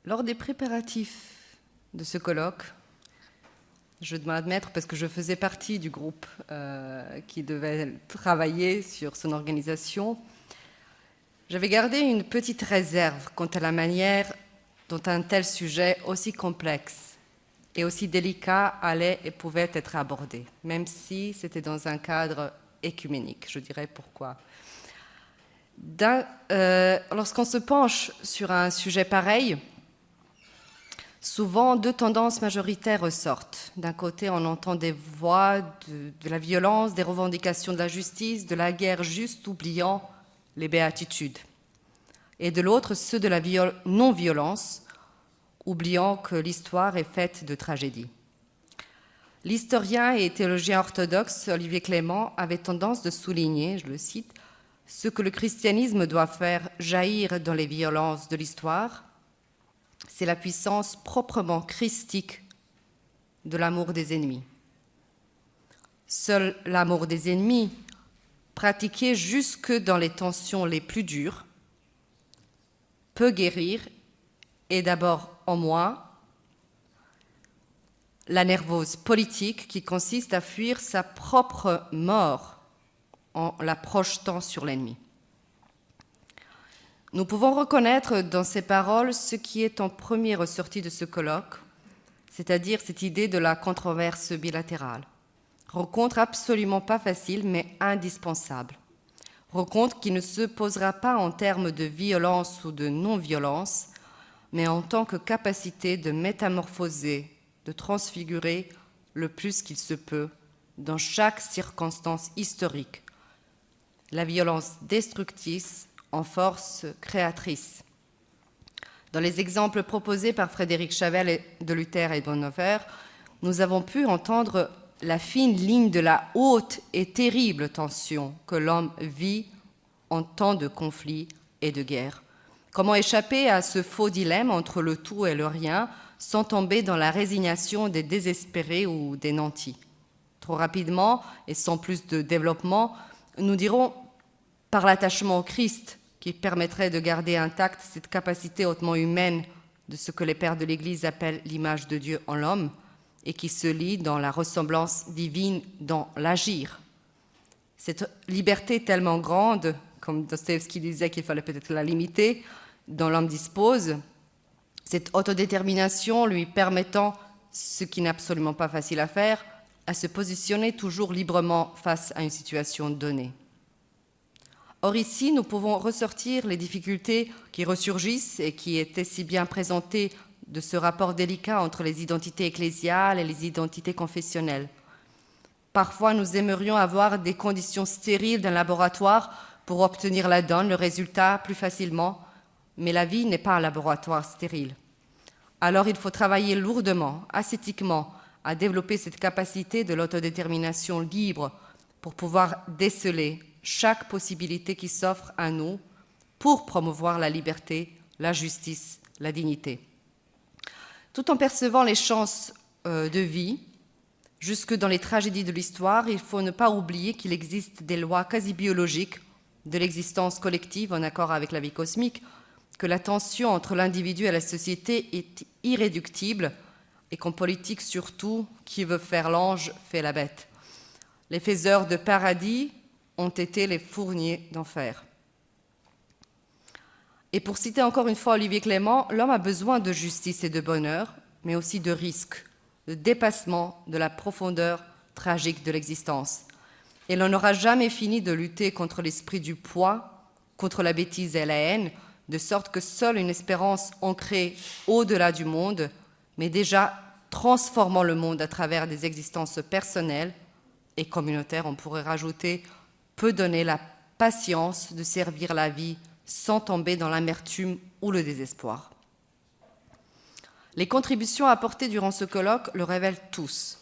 Lors des préparatifs de ce colloque, je dois admettre, parce que je faisais partie du groupe qui devait travailler sur son organisation, j'avais gardé une petite réserve quant à la manière dont un tel sujet aussi complexe et aussi délicat allait et pouvait être abordé, même si c'était dans un cadre écuménique. Je dirais pourquoi. Lorsqu'on se penche sur un sujet pareil, souvent deux tendances majoritaires ressortent. D'un côté, on entend des voix de la violence, des revendications de la justice, de la guerre juste, oubliant les béatitudes. Et de l'autre, ceux de la non-violence, oubliant que l'histoire est faite de tragédies. L'historien et théologien orthodoxe Olivier Clément avait tendance de souligner, je le cite, « ce que le christianisme doit faire jaillir dans les violences de l'histoire, c'est la puissance proprement christique de l'amour des ennemis. Seul l'amour des ennemis, pratiqué jusque dans les tensions les plus dures, peut guérir, et d'abord en moi, la nervose politique qui consiste à fuir sa propre mort en la projetant sur l'ennemi. Nous pouvons reconnaître dans ces paroles ce qui est en premier ressorti de ce colloque, c'est-à-dire cette idée de la controverse bilatérale. Rencontre absolument pas facile, mais indispensable. Rencontre qui ne se posera pas en termes de violence ou de non-violence, mais en tant que capacité de métamorphoser, de transfigurer le plus qu'il se peut dans chaque circonstance historique, la violence destructrice en force créatrice. Dans les exemples proposés par Frédéric Chavel de Luther et Bonhoeffer, nous avons pu entendre la fine ligne de la haute et terrible tension que l'homme vit en temps de conflit et de guerre. Comment échapper à ce faux dilemme entre le tout et le rien sans tomber dans la résignation des désespérés ou des nantis. Trop rapidement et sans plus de développement, nous dirons par l'attachement au Christ qui permettrait de garder intacte cette capacité hautement humaine de ce que les pères de l'Église appellent l'image de Dieu en l'homme et qui se lie dans la ressemblance divine dans l'agir. Cette liberté tellement grande, comme Dostoïevski disait qu'il fallait peut-être la limiter, dont l'homme dispose, cette autodétermination lui permettant, ce qui n'est absolument pas facile à faire, à se positionner toujours librement face à une situation donnée. Or ici, nous pouvons ressortir les difficultés qui ressurgissent et qui étaient si bien présentées de ce rapport délicat entre les identités ecclésiales et les identités confessionnelles. Parfois, nous aimerions avoir des conditions stériles d'un laboratoire pour obtenir la donne, le résultat plus facilement, mais la vie n'est pas un laboratoire stérile. Alors il faut travailler lourdement, ascétiquement, à développer cette capacité de l'autodétermination libre pour pouvoir déceler chaque possibilité qui s'offre à nous pour promouvoir la liberté, la justice, la dignité. Tout en percevant les chances de vie, jusque dans les tragédies de l'histoire, il faut ne pas oublier qu'il existe des lois quasi biologiques de l'existence collective en accord avec la vie cosmique, que la tension entre l'individu et la société est irréductible et qu'en politique surtout, qui veut faire l'ange fait la bête. Les faiseurs de paradis ont été les fourniers d'enfer. Et pour citer encore une fois Olivier Clément, l'homme a besoin de justice et de bonheur, mais aussi de risque, de dépassement de la profondeur tragique de l'existence. Et l'on n'aura jamais fini de lutter contre l'esprit du poids, contre la bêtise et la haine, de sorte que seule une espérance ancrée au-delà du monde, mais déjà transformant le monde à travers des existences personnelles et communautaires, on pourrait rajouter, peut donner la patience de servir la vie sans tomber dans l'amertume ou le désespoir. Les contributions apportées durant ce colloque le révèlent tous.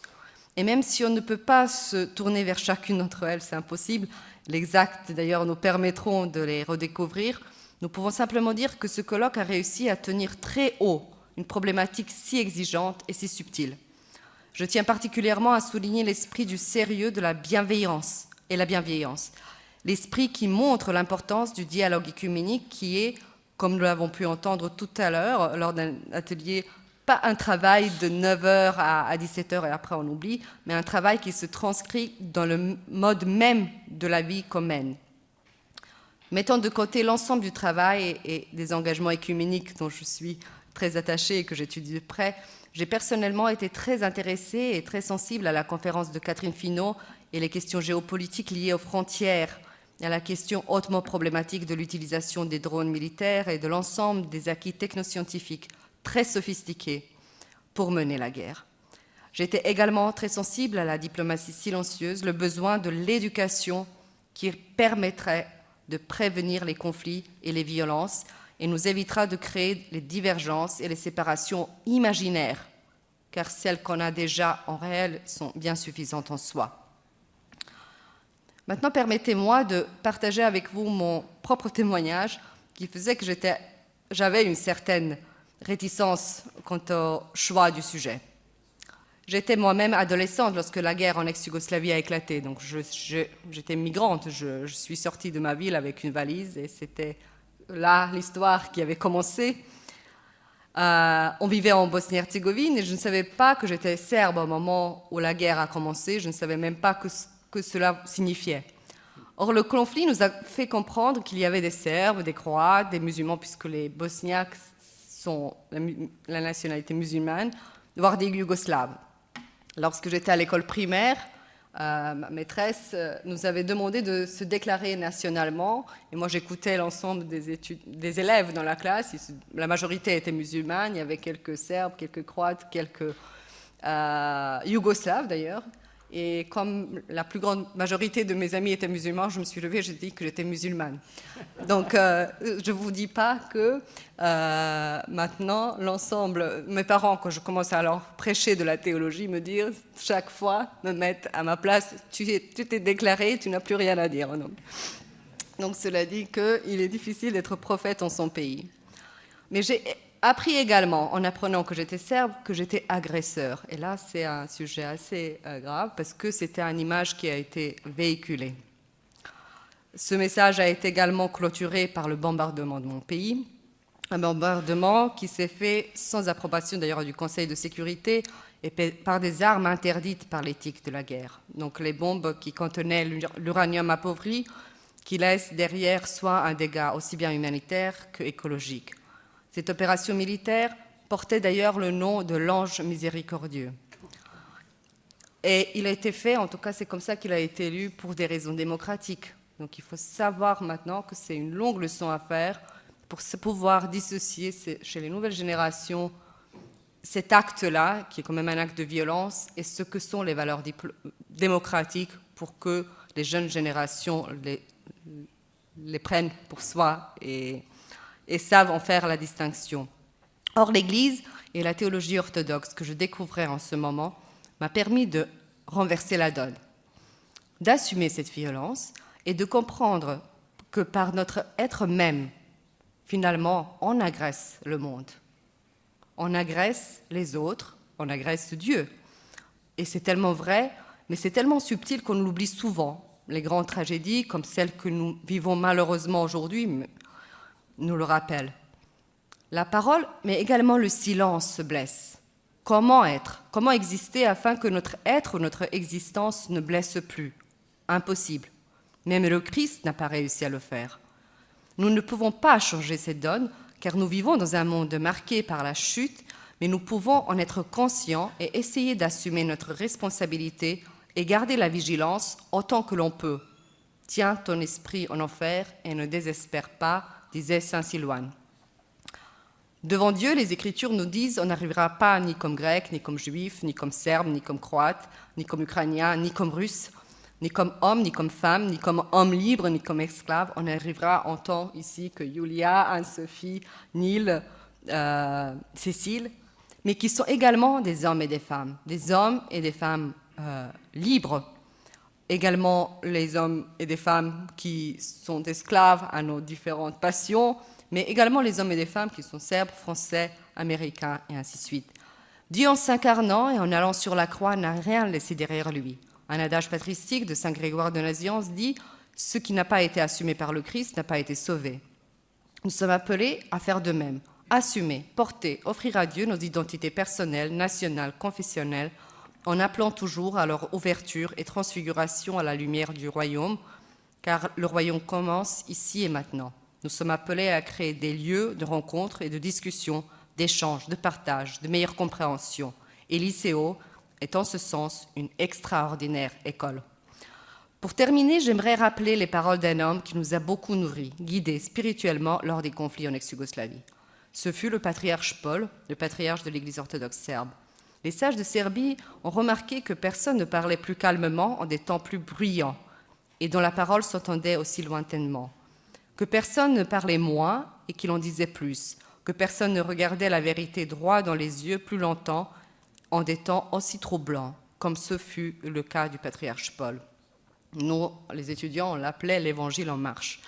Et même si on ne peut pas se tourner vers chacune d'entre elles, c'est impossible, les actes d'ailleurs nous permettront de les redécouvrir, nous pouvons simplement dire que ce colloque a réussi à tenir très haut une problématique si exigeante et si subtile. Je tiens particulièrement à souligner l'esprit du sérieux de la bienveillance et la bienveillance, l'esprit qui montre l'importance du dialogue œcuménique qui est, comme nous l'avons pu entendre tout à l'heure lors d'un atelier, pas un travail de 9 h à 17 h et après on oublie, mais un travail qui se transcrit dans le mode même de la vie commune. Mettant de côté l'ensemble du travail et des engagements écuméniques dont je suis très attachée et que j'étudie de près, j'ai personnellement été très intéressée et très sensible à la conférence de Catherine Finot et les questions géopolitiques liées aux frontières, et à la question hautement problématique de l'utilisation des drones militaires et de l'ensemble des acquis technoscientifiques très sophistiqués pour mener la guerre. J'étais également très sensible à la diplomatie silencieuse, le besoin de l'éducation qui permettrait de prévenir les conflits et les violences et nous évitera de créer les divergences et les séparations imaginaires, car celles qu'on a déjà en réel sont bien suffisantes en soi. Maintenant, permettez-moi de partager avec vous mon propre témoignage qui faisait que j'avais une certaine réticence quant au choix du sujet. J'étais moi-même adolescente lorsque la guerre en ex-Yougoslavie a éclaté, donc j'étais migrante, je suis sortie de ma ville avec une valise et c'était là l'histoire qui avait commencé. On vivait en Bosnie-Herzégovine et je ne savais pas que j'étais serbe au moment où la guerre a commencé, je ne savais même pas que cela signifiait. Or, le conflit nous a fait comprendre qu'il y avait des Serbes, des Croates, des musulmans, puisque les Bosniaques sont la nationalité musulmane, voire des Yougoslaves. Lorsque j'étais à l'école primaire, ma maîtresse nous avait demandé de se déclarer nationalement. Et moi, j'écoutais l'ensemble des élèves dans la classe. La majorité était musulmane. Il y avait quelques Serbes, quelques Croates, quelques Yougoslaves d'ailleurs. Et comme la plus grande majorité de mes amis étaient musulmans, je me suis levée et j'ai dit que j'étais musulmane. Donc, je ne vous dis pas que maintenant, l'ensemble, mes parents, quand je commence à leur prêcher de la théologie, me disent chaque fois, me mettent à ma place, tu t'es déclaré, tu n'as plus rien à dire. Donc cela dit qu'il est difficile d'être prophète en son pays. Mais j'ai appris également, en apprenant que j'étais serbe, que j'étais agresseur. Et là, c'est un sujet assez grave parce que c'était une image qui a été véhiculée. Ce message a été également clôturé par le bombardement de mon pays, un bombardement qui s'est fait sans approbation d'ailleurs du Conseil de sécurité et par des armes interdites par l'éthique de la guerre. Donc les bombes qui contenaient l'uranium appauvri, qui laissent derrière soi un dégât aussi bien humanitaire qu'écologique. Cette opération militaire portait d'ailleurs le nom de l'ange miséricordieux. Et il a été fait, en tout cas c'est comme ça qu'il a été élu, pour des raisons démocratiques. Donc il faut savoir maintenant que c'est une longue leçon à faire pour pouvoir dissocier chez les nouvelles générations cet acte-là, qui est quand même un acte de violence, et ce que sont les valeurs démocratiques pour que les jeunes générations les prennent pour soi et savent en faire la distinction. Or, l'Église et la théologie orthodoxe que je découvrais en ce moment m'a permis de renverser la donne, d'assumer cette violence et de comprendre que par notre être même, finalement, on agresse le monde. On agresse les autres, on agresse Dieu. Et c'est tellement vrai, mais c'est tellement subtil qu'on l'oublie souvent. Les grandes tragédies, comme celles que nous vivons malheureusement aujourd'hui, nous le rappellent. La parole, mais également le silence se blesse. Comment être? Comment exister afin que notre être ou notre existence ne blesse plus? Impossible. Même le Christ n'a pas réussi à le faire. Nous ne pouvons pas changer cette donne, car nous vivons dans un monde marqué par la chute, mais nous pouvons en être conscients et essayer d'assumer notre responsabilité et garder la vigilance autant que l'on peut. Tiens ton esprit en enfer et ne désespère pas, disait saint Silouane. Devant Dieu, les Écritures nous disent on n'arrivera pas ni comme grec, ni comme juif, ni comme serbe, ni comme croate, ni comme ukrainien, ni comme russe, ni comme homme, ni comme femme, ni comme homme libre, ni comme esclave. On arrivera en tant ici que Julia, Anne-Sophie, Neil, Cécile, mais qui sont également des hommes et des femmes libres, également les hommes et des femmes qui sont esclaves à nos différentes passions, mais également les hommes et des femmes qui sont serbes, français, américains, et ainsi de suite. Dieu, en s'incarnant et en allant sur la croix, n'a rien laissé derrière lui. Un adage patristique de saint Grégoire de Nazianze dit « Ce qui n'a pas été assumé par le Christ n'a pas été sauvé ». Nous sommes appelés à faire de même, assumer, porter, offrir à Dieu nos identités personnelles, nationales, confessionnelles, en appelant toujours à leur ouverture et transfiguration à la lumière du royaume, car le royaume commence ici et maintenant. Nous sommes appelés à créer des lieux de rencontre et de discussion, d'échange, de partage, de meilleure compréhension. Et l'ICO est en ce sens une extraordinaire école. Pour terminer, j'aimerais rappeler les paroles d'un homme qui nous a beaucoup nourris, guidés spirituellement lors des conflits en ex-Yougoslavie. Ce fut le patriarche Paul, le patriarche de l'Église orthodoxe serbe. Les sages de Serbie ont remarqué que personne ne parlait plus calmement en des temps plus bruyants et dont la parole s'entendait aussi lointainement, que personne ne parlait moins et qu'il en disait plus, que personne ne regardait la vérité droit dans les yeux plus longtemps en des temps aussi troublants, comme ce fut le cas du patriarche Paul. Nous, les étudiants, on l'appelait l'Évangile en marche.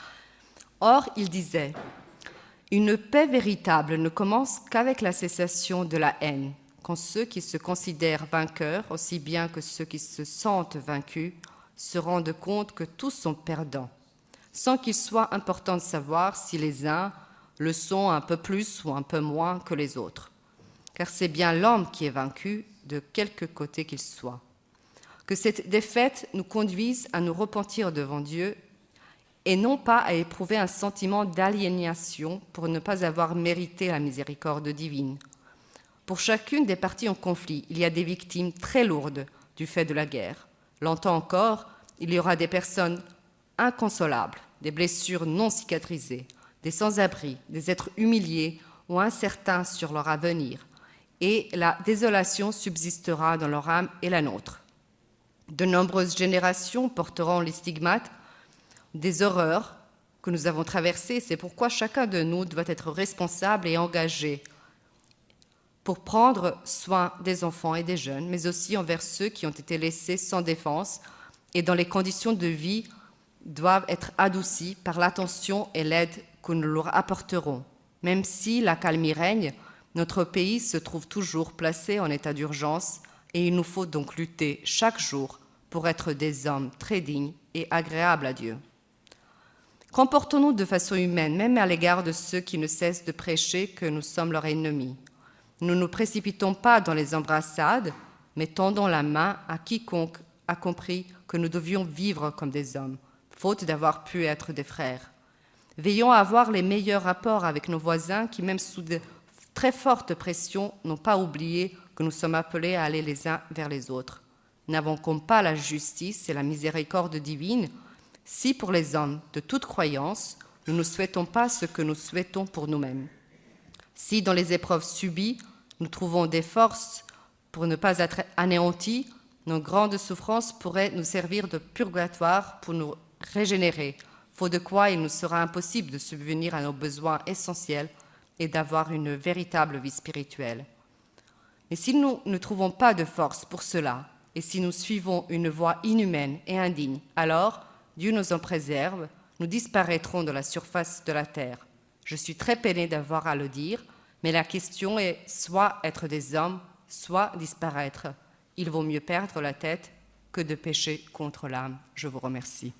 Or, il disait « Une paix véritable ne commence qu'avec la cessation de la haine, quand ceux qui se considèrent vainqueurs, aussi bien que ceux qui se sentent vaincus, se rendent compte que tous sont perdants, sans qu'il soit important de savoir si les uns le sont un peu plus ou un peu moins que les autres. Car c'est bien l'homme qui est vaincu, de quelque côté qu'il soit. Que cette défaite nous conduise à nous repentir devant Dieu et non pas à éprouver un sentiment d'aliénation pour ne pas avoir mérité la miséricorde divine. Pour chacune des parties en conflit, il y a des victimes très lourdes du fait de la guerre. Longtemps encore, il y aura des personnes inconsolables, des blessures non cicatrisées, des sans-abri, des êtres humiliés ou incertains sur leur avenir, et la désolation subsistera dans leur âme et la nôtre. De nombreuses générations porteront les stigmates des horreurs que nous avons traversées. C'est pourquoi chacun de nous doit être responsable et engagé pour prendre soin des enfants et des jeunes, mais aussi envers ceux qui ont été laissés sans défense et dont les conditions de vie doivent être adoucies par l'attention et l'aide que nous leur apporterons. Même si la calmie règne, notre pays se trouve toujours placé en état d'urgence et il nous faut donc lutter chaque jour pour être des hommes très dignes et agréables à Dieu. Comportons-nous de façon humaine, même à l'égard de ceux qui ne cessent de prêcher que nous sommes leurs ennemis. Ne nous précipitons pas dans les embrassades, mais tendons la main à quiconque a compris que nous devions vivre comme des hommes, faute d'avoir pu être des frères. Veillons à avoir les meilleurs rapports avec nos voisins qui, même sous de très fortes pressions, n'ont pas oublié que nous sommes appelés à aller les uns vers les autres. N'invoquons pas la justice et la miséricorde divine si, pour les hommes de toute croyance, nous ne souhaitons pas ce que nous souhaitons pour nous-mêmes. Si, dans les épreuves subies, nous trouvons des forces pour ne pas être anéantis, nos grandes souffrances pourraient nous servir de purgatoire pour nous régénérer, faute de quoi il nous sera impossible de subvenir à nos besoins essentiels et d'avoir une véritable vie spirituelle. Mais si nous ne trouvons pas de force pour cela, et si nous suivons une voie inhumaine et indigne, alors Dieu nous en préserve, nous disparaîtrons de la surface de la terre. Je suis très peinée d'avoir à le dire, mais la question est soit être des hommes, soit disparaître. Il vaut mieux perdre la tête que de pécher contre l'âme. Je vous remercie.